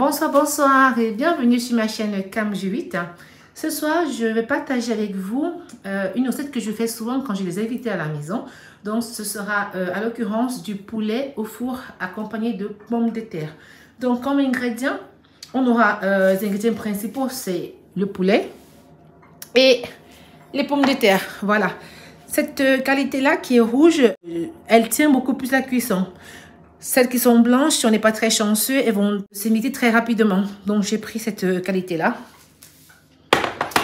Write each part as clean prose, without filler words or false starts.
Bonsoir, bonsoir et bienvenue sur ma chaîne Cam J8. Ce soir, je vais partager avec vous une recette que je fais souvent quand j'ai des invités à la maison. Donc, ce sera à l'occurrence du poulet au four accompagné de pommes de terre. Donc, comme ingrédients, on aura les ingrédients principaux, c'est le poulet et les pommes de terre. Voilà. Cette qualité-là qui est rouge, elle tient beaucoup plus la cuisson. Celles qui sont blanches, si on n'est pas très chanceux, elles vont s'émietter très rapidement. Donc, j'ai pris cette qualité-là.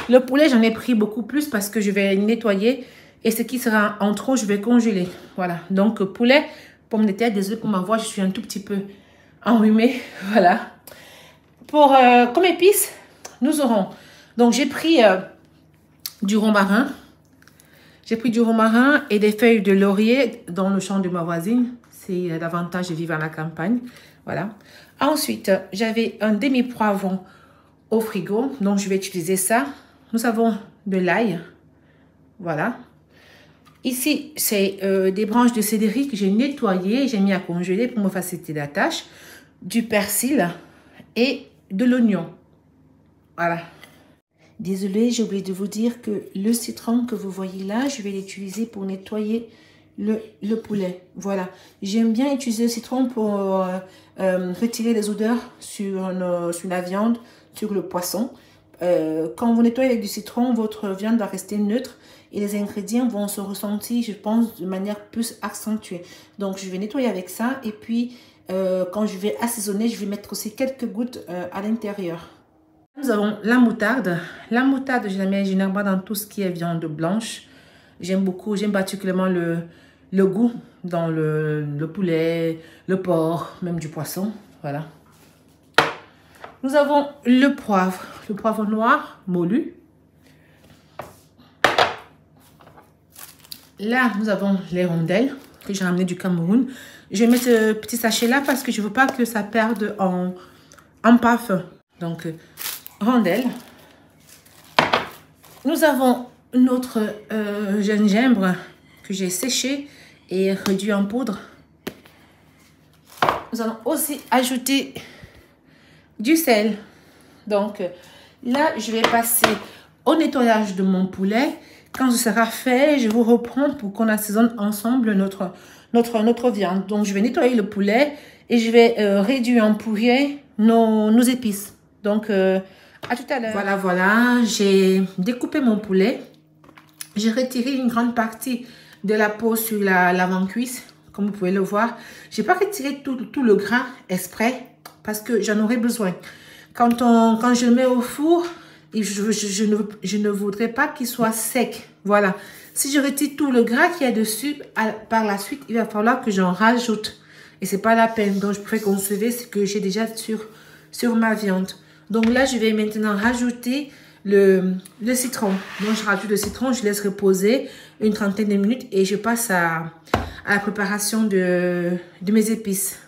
Le poulet, j'en ai pris beaucoup plus parce que je vais nettoyer. Et ce qui sera en trop, je vais congeler. Voilà. Donc, poulet, pommes de terre. Désolée pour ma voix, je suis un tout petit peu enrhumée. Voilà. Pour, comme épices, nous aurons... Donc, j'ai pris du romarin. J'ai pris du romarin et des feuilles de laurier dans le champ de ma voisine. C'est l'avantage de vivre à la campagne. Voilà. Ensuite, j'avais un demi-poivron au frigo. Donc, je vais utiliser ça. Nous avons de l'ail. Voilà. Ici, c'est des branches de céleri que j'ai nettoyées. J'ai mis à congeler pour me faciliter la tâche. Du persil et de l'oignon. Voilà. Désolée, j'ai oublié de vous dire que le citron que vous voyez là, je vais l'utiliser pour nettoyer le poulet. Voilà. J'aime bien utiliser le citron pour retirer les odeurs sur la viande, sur le poisson. Quand vous nettoyez avec du citron, votre viande va rester neutre et les ingrédients vont se ressentir, je pense, de manière plus accentuée. Donc, je vais nettoyer avec ça et puis quand je vais assaisonner, je vais mettre aussi quelques gouttes à l'intérieur. Nous avons la moutarde. La moutarde, je la mets généralement dans tout ce qui est viande blanche. J'aime beaucoup, j'aime particulièrement le goût dans le poulet, le porc, même du poisson. Voilà. Nous avons le poivre noir moulu. Là, nous avons les rondelles que j'ai ramenées du Cameroun. Je vais mettre ce petit sachet là parce que je ne veux pas que ça perde en paf. Donc, rondelles. Nous avons notre gingembre que j'ai séché et réduit en poudre. Nous allons aussi ajouter du sel. Donc là, je vais passer au nettoyage de mon poulet. Quand ce sera fait, je vous reprends pour qu'on assaisonne ensemble notre viande. Donc, je vais nettoyer le poulet et je vais réduire en purée nos épices. Donc, à tout à l'heure. Voilà, j'ai découpé mon poulet. J'ai retiré une grande partie de la peau sur l'avant-cuisse, comme vous pouvez le voir. Je n'ai pas retiré tout le gras exprès parce que j'en aurais besoin. Quand je le mets au four, je ne voudrais pas qu'il soit sec. Voilà. Si je retire tout le gras qu'il y a dessus, par la suite, il va falloir que j'en rajoute. Et ce n'est pas la peine. Donc, je préfère conserver ce que j'ai déjà sur ma viande. Donc là, je vais maintenant rajouter le citron. Donc, je rajoute le citron, je laisse reposer une trentaine de minutes et je passe à la préparation de mes épices.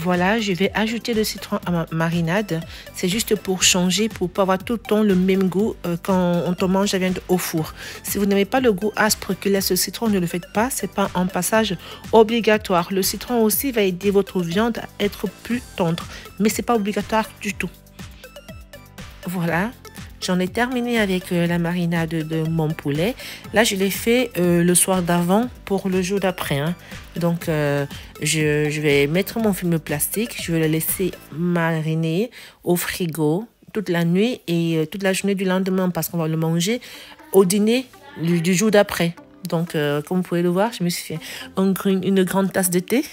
Voilà, je vais ajouter le citron à ma marinade. C'est juste pour changer, pour pas avoir tout le temps le même goût quand on te mange la viande au four. Si vous n'aimez pas le goût aspre que laisse le citron, ne le faites pas. C'est pas un passage obligatoire. Le citron aussi va aider votre viande à être plus tendre, mais c'est pas obligatoire du tout. Voilà. J'en ai terminé avec la marinade de mon poulet. Là, je l'ai fait le soir d'avant pour le jour d'après. Hein. Donc, je vais mettre mon film plastique. Je vais le laisser mariner au frigo toute la nuit et toute la journée du lendemain parce qu'on va le manger au dîner du jour d'après. Donc, comme vous pouvez le voir, je me suis fait une grande tasse de thé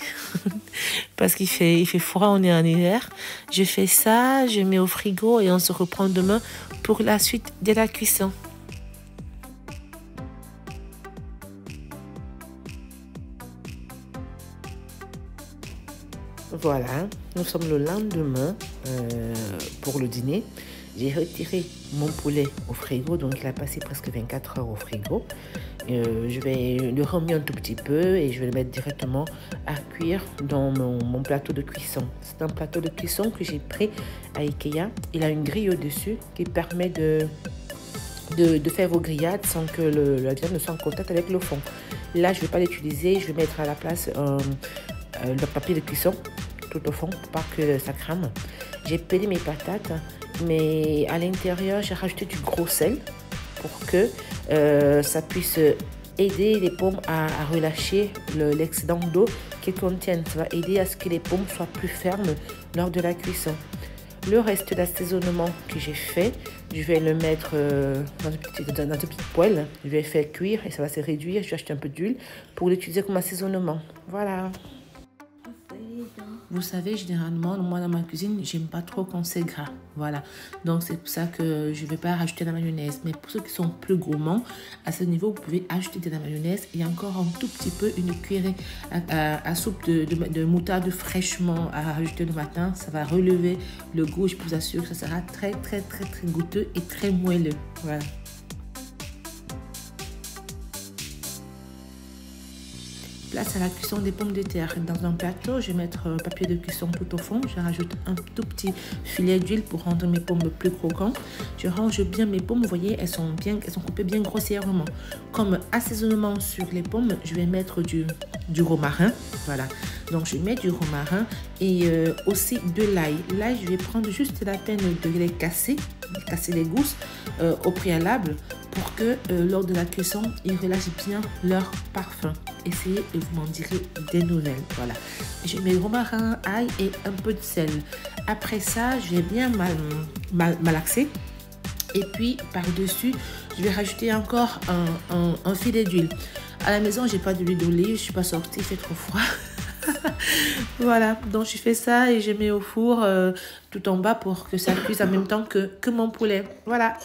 parce qu'il fait froid, on est en hiver. Je fais ça, je mets au frigo et on se reprend demain pour la suite de la cuisson. Voilà, nous sommes le lendemain pour le dîner. J'ai retiré mon poulet au frigo, donc il a passé presque 24 heures au frigo. Je vais le remuer un tout petit peu et je vais le mettre directement à cuire dans mon plateau de cuisson. C'est un plateau de cuisson que j'ai pris à Ikea. Il a une grille au-dessus qui permet de faire vos grillades sans que la viande ne soit en contact avec le fond. Là, je ne vais pas l'utiliser, je vais mettre à la place le papier de cuisson tout au fond pour pas que ça crame. J'ai pelé mes patates, mais à l'intérieur, j'ai rajouté du gros sel pour que ça puisse aider les pommes à relâcher l'excédent d'eau qu'elles contiennent. Ça va aider à ce que les pommes soient plus fermes lors de la cuisson. Le reste d'assaisonnement que j'ai fait, je vais le mettre dans une petite poêle. Je vais faire cuire et ça va se réduire. Je vais acheter un peu d'huile pour l'utiliser comme assaisonnement. Voilà. Vous savez, généralement, moi dans ma cuisine, j'aime pas trop quand c'est gras. Voilà. Donc, c'est pour ça que je ne vais pas rajouter de la mayonnaise. Mais pour ceux qui sont plus gourmands, à ce niveau, vous pouvez ajouter de la mayonnaise et encore un tout petit peu une cuillerée à soupe de moutarde fraîchement à rajouter le matin. Ça va relever le goût. Je vous assure que ça sera très, très, très, très goûteux et très moelleux. Voilà. Place à la cuisson des pommes de terre. Dans un plateau, je vais mettre un papier de cuisson tout au fond. Je rajoute un tout petit filet d'huile pour rendre mes pommes plus croquantes. Je range bien mes pommes. Vous voyez, elles sont coupées bien grossièrement. Comme assaisonnement sur les pommes, je vais mettre du romarin. Voilà. Donc, je mets du romarin et aussi de l'ail. L'ail, je vais prendre juste la peine de les casser les gousses au préalable pour que lors de la cuisson, ils relâchent bien leur parfum. Essayez et vous m'en direz des nouvelles. Voilà. Je mets le romarin, ail et un peu de sel. Après ça, je vais bien malaxer. Et puis, par-dessus, je vais rajouter encore un filet d'huile. À la maison, j'ai pas d'huile d'olive. Je suis pas sortie, il fait trop froid. Voilà, donc je fais ça et je mets au four tout en bas pour que ça cuise en même temps que mon poulet. Voilà.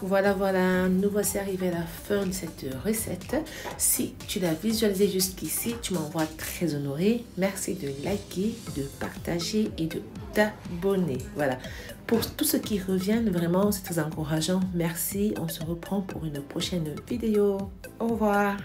voilà, voilà, nous voici arrivés à la fin de cette recette. Si tu l'as visualisé jusqu'ici, tu m'envoies très honoré. Merci de liker, de partager et de t'abonner. Voilà, pour tous ceux qui reviennent, vraiment, c'est très encourageant. Merci, on se reprend pour une prochaine vidéo. Au revoir.